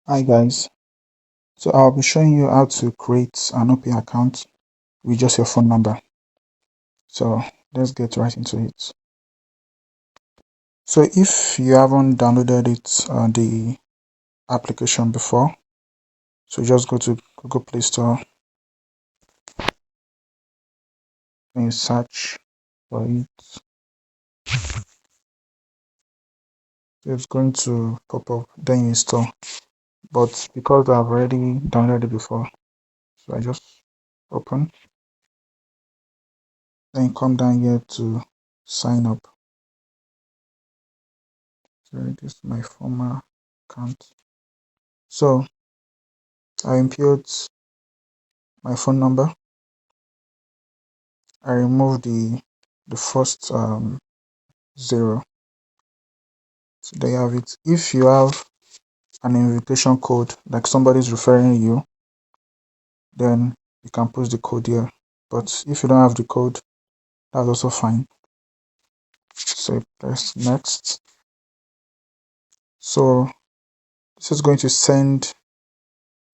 Hi guys, so I'll be showing you how to create an Opay account with just your phone number. So let's get right into it. So if you haven't downloaded the application before, so just go to Google Play Store and search for it. So it's going to pop up, then you install. But because I've already downloaded it before, so I just open, then come down here to sign up. So this is my former account. So I input my phone number. I remove the first 0. So there you have it. If you have an invitation code, like somebody's referring you, then you can post the code here. But if you don't have the code, that's also fine. So press next. So this is going to send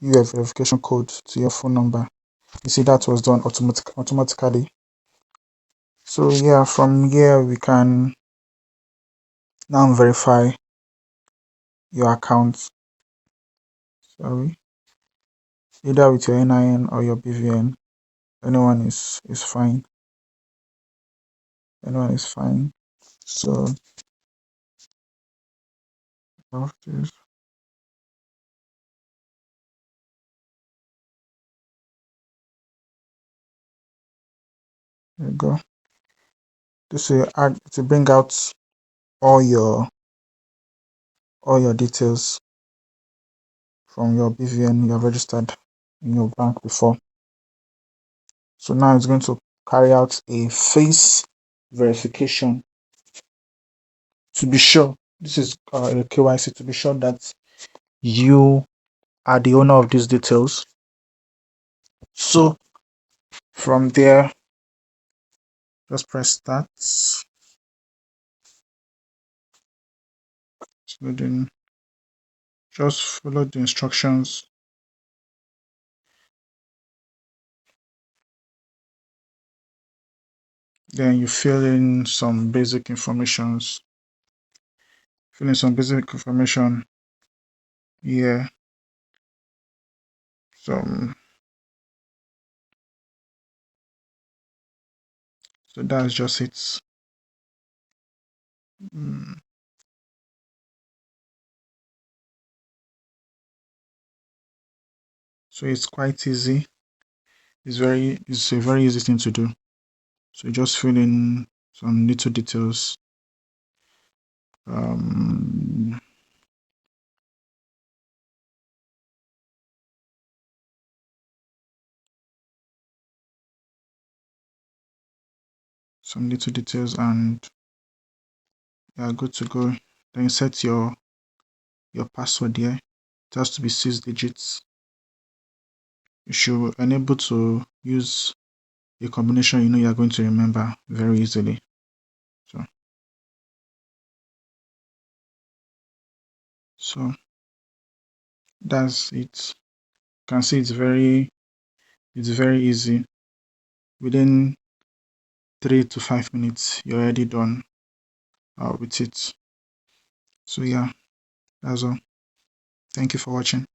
you a verification code to your phone number. You see that was done automatically. So yeah, from here we can now verify your account. Sorry, either with your NIN or your BVN. Anyone is fine. Anyone is fine. So of this, there you go. This will add to bring out all your details from your BVN you have registered in your bank before. So now it's going to carry out a face verification to be sure. This is a KYC to be sure that you are the owner of these details. So from there, just press start. So then just follow the instructions. Then you fill in some basic informations. Fill in some basic information here. So that's just it. So it's quite easy. It's a very easy thing to do. So you just fill in some little details. Some little details and you are good to go. Then set your password here. It has to be 6 digits. You should enable to use a combination you are going to remember very easily. So that's it. You can see it's very easy. Within 3 to 5 minutes you're already done with it. So yeah, that's all. Thank you for watching.